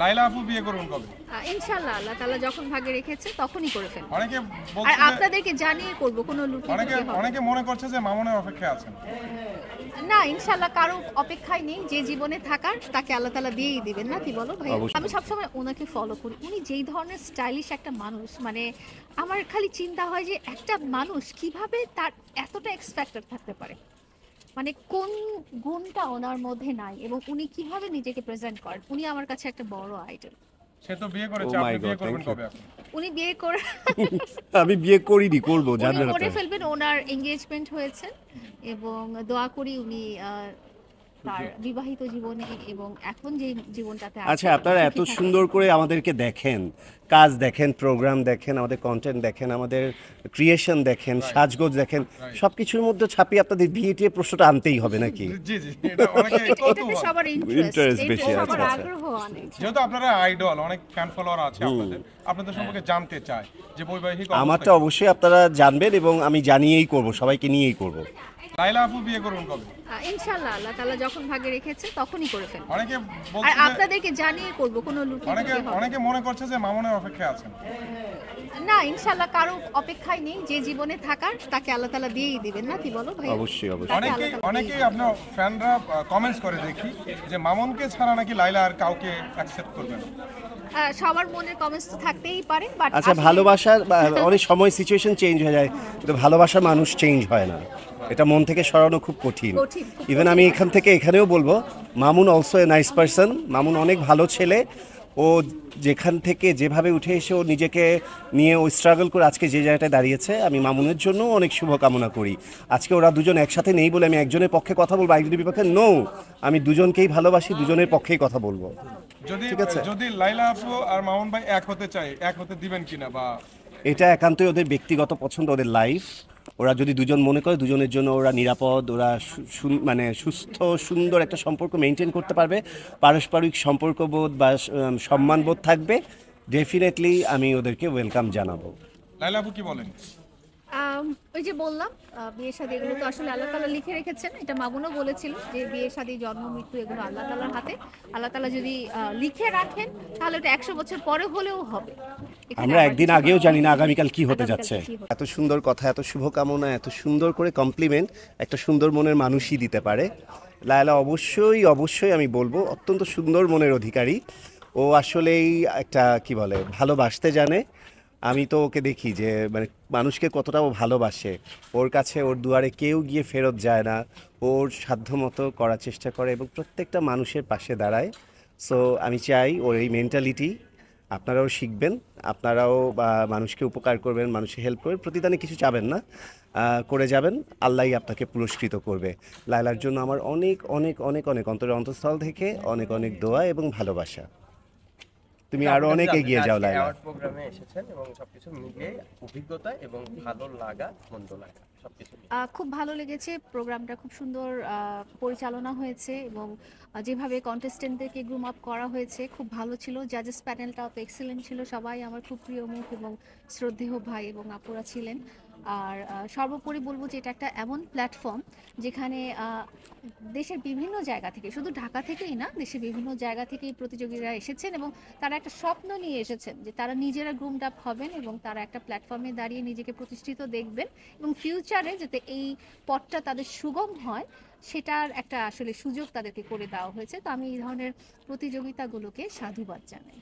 লাইলা আপু বিয়ে করবেন কবে? ইনশাআল্লাহ আল্লাহ তাআলা যখন ভাগ্যে রেখেছে তখনই করে ফেলবো। অনেকে আর বলছে যে আপনাদেরকে জানিয়ে করব, কোনো লুকিয়ে অনেকে হবে অনেকে মনে করছে যে মামুনের অপেক্ষায় আছেন। না। ইনশাআল্লাহ কারো অপেক্ষায় নেই, যে জীবনে থাকার তাকে আল্লাহ তাআলা দিয়েই দিবেন, না কি বলো ভাই? অবশ্যই। আমি সবসময় ওনাকে ফলো করি। উনি যেই ধরনের স্টাইলিশ একটা মানুষ, মানে আমার খালি চিন্তা হয় যে একটা মানুষ কিভাবে তার এতটা এক্স ফ্যাক্টর থাকতে পারে, মানে কোন গুণটা ওনার মধ্যে নাই এবং উনি কিভাবে নিজেকে প্রেজেন্ট করেন। উনি আমার কাছে একটা বড় আইডল। সে তো বিয়ে ও করেছে, মাই আপনি বিয়ে গড, করবেন থ্যাংক ইউ। কবে এখন? উনি বিয়ে করে আমি বিয়ে করিনি, করব উনি জানবেন করে আপনারা। ফেলবেন। ওনার এঙ্গেজমেন্ট হয়েছে এবং দোয়া করি উনি তার বিবাহিত জীবনে এবং এখন যে জীবনটাতে আছে আচ্ছা, আপনারা এত সুখী থাকেন। সুন্দর করে আমাদেরকে দেখেন, কাজ দেখেন, প্রোগ্রাম দেখেন, আমাদের কন্টেন্ট দেখেন, আমাদের ক্রিয়েশন দেখেন, সাজগোজ দেখেন, সবকিছুর মধ্যে ছাপিয়ে আপনাদের বিয়ে টিয়ে প্রশ্নটা আনতেই হবে নাকি? জি জি, এটা অনেকে এটাতে কৌতূহল। সবার Interest ইন্টারেস্ট বেশি, সবার আচ্ছা, আচ্ছা। আগ্রহ অনেক। যেহেতু আপনারা আইডল, অনেক ফ্যান ফলোয়ার আছে আপনাদের সম্পর্কে জানতে চায় যে বৈবাহিক আমারটা অবস্থা কি? অবশ্যই আপনারা জানবেন এবং আমি জানিয়েই করব, সবাইকে নিয়েই করব। লাইলা আপু বিয়ে করবেন কবে? ইনশাআল্লাহ আল্লাহ তাআলা যখন ভাগ্যে রেখেছে তখনই করে ফেলবো। অনেকে আর বলছে যে আপনাদেরকে জানিয়ে করব, কোনো লুকিয়ে অনেকে হবে অনেকে মনে করছে যে মামুনের অপেক্ষায় আছেন। না। ইনশাআল্লাহ কারো অপেক্ষায় নেই, যে জীবনে থাকার তাকে আল্লাহ তাআলা দিয়েই দিবেন, না কি বলো ভাই? অবশ্যই, অবশ্যই। তাকে অনেকেই আল্লাহ তাআলা অনেকেই দিয়েই আপনার ফ্যানরা কমেন্টস করে দেখি যে মামুনকে ছাড়া নাকি লাইলা আর কাউকে অ্যাকসেপ্ট করবে না। সবার মনের কমেন্টস তো থাকতেই পারে, বাট আচ্ছা, ভালোবাসার অনেক সময় সিচুয়েশন চেঞ্জ হয়ে যায়, কিন্তু ভালোবাসার মানুষ চেঞ্জ হয় না, এটা মন থেকে সরানো খুব কঠিন। কঠিন, খুব ইভেন আমি এখান থেকে এখানেও বলবো, Mamun also a nice person. Mamun অনেক ভালো ছেলে। ও যেখান থেকে যেভাবে উঠে এসে ও নিজেকে নিয়ে ও স্ট্রাগল করে আজকে যে জায়গাটায় দাঁড়িয়েছে, আমি মামুনের জন্য অনেক শুভকামনা করি। আজকে ওরা দুজন একসাথে নেই বলে আমি একজনের পক্ষে কথা বলবো, একজনের বিপক্ষে নো। আমি দুজনকেই ভালোবাসি, দুজনের পক্ষেই কথা বলবো। যদি ঠিক আছে। যদি লাইলা আপু আর মামুন ভাই এক হতে চায়, এক হতে দিবেন কিনা? বা এটা একান্তই ওদের ব্যক্তিগত পছন্দ, ওদের লাইফ। ওরা যদি দুজন মনে করে দুজনের জন্য ওরা নিরাপদ, ওরা মানে সুস্থ সুন্দর একটা সম্পর্ক মেনটেন করতে পারবে, পারস্পরিক সম্পর্কবোধ বা সম্মানবোধ থাকবে, ডেফিনেটলি আমি ওদেরকে ওয়েলকাম জানাবো। লাইলা আপু কি বলেন? ওই যে বললাম, বিয়ে শাদী এগুলো তো আসলে আল্লাহ তাআলা লিখে রেখেছেন। এটা মামুনও বলেছিল যে বিয়ে শাদী, জন্ম মৃত্যু এগুলো আল্লাহ তাআলার হাতে। আল্লাহ তাআলা যদি লিখে রাখেন তাহলে এটা 100 বছর পরে হলেও হবে। এখানে আমরা আমার একদিন কিছু আগেও বলার জানি না নেই। আগামীকাল কি হতে আগামীকাল যাচ্ছে। কি হবে। এত সুন্দর কথা, এত শুভকামনা, এত সুন্দর করে কমপ্লিমেন্ট একটা সুন্দর মনের মানুষই দিতে পারে। লায়লা অবশ্যই অবশ্যই আমি বলবো অত্যন্ত সুন্দর মনের অধিকারী। ও আসলেই একটা কি বলে, ভালোবাসতে জানে। আমি তো ওকে দেখি যে মানে মানুষকে কতটা ও ভালোবাসে। ওর কাছে, ওর দুয়ারে কেউ গিয়ে ফেরত যায় না। ওর সাধ্যমতো করার চেষ্টা করে এবং প্রত্যেকটা মানুষের পাশে দাঁড়ায়। সো আমি চাই ওর এই মেন্টালিটি আপনারাও শিখবেন, আপনারাও মানুষকে উপকার করবেন, মানুষকে হেল্প করবেন, প্রতিদানে কিছু চাবেন না, করে যাবেন, আল্লাহই আপনাকে পুরস্কৃত করবে। লায়লার জন্য আমার অনেক অনেক অনেক অনেক অন্তরের অন্তঃস্থল থেকে অনেক অনেক দোয়া এবং ভালোবাসা। তুমি আরো অনেক এগিয়ে যাও লায়লা। অ্যাওয়ার্ড প্রোগ্রামে এসেছেন এবং সবকিছু মিলিয়ে অভিজ্ঞতা এবং ভালো লাগা মন্দ লাগা সবকিছু খুব ভালো লেগেছে। প্রোগ্রামটা খুব সুন্দর পরিচালনা হয়েছে এবং যেভাবে কন্টেস্টেন্টদেরকে গ্রুম আপ করা হয়েছে খুব ভালো ছিল। জাজেস প্যানেলটাও তো এক্সিলেন্ট ছিল, সবাই আমার খুব প্রিয় মুখ এবং শ্রদ্ধেয় ভাই এবং আপুরা ছিলেন। আর সর্বোপরি বলবো যে এটা একটা এমন প্ল্যাটফর্ম যেখানে দেশের বিভিন্ন জায়গা থেকে, শুধু ঢাকা থেকেই না, দেশের বিভিন্ন জায়গা থেকেই প্রতিযোগীরা এসেছেন এবং তারা একটা স্বপ্ন নিয়ে এসেছেন যে তারা নিজেরা গ্রুমড আপ হবেন এবং তারা একটা প্ল্যাটফর্মে দাঁড়িয়ে নিজেকে প্রতিষ্ঠিত দেখবেন এবং ফিউচারে যাতে এই পথটা তাদের সুগম হয় সেটার একটা আসলে সুযোগ তাদেরকে করে দেওয়া হয়েছে। তো আমি এই ধরনের প্রতিযোগিতাগুলোকে সাধুবাদ জানাই।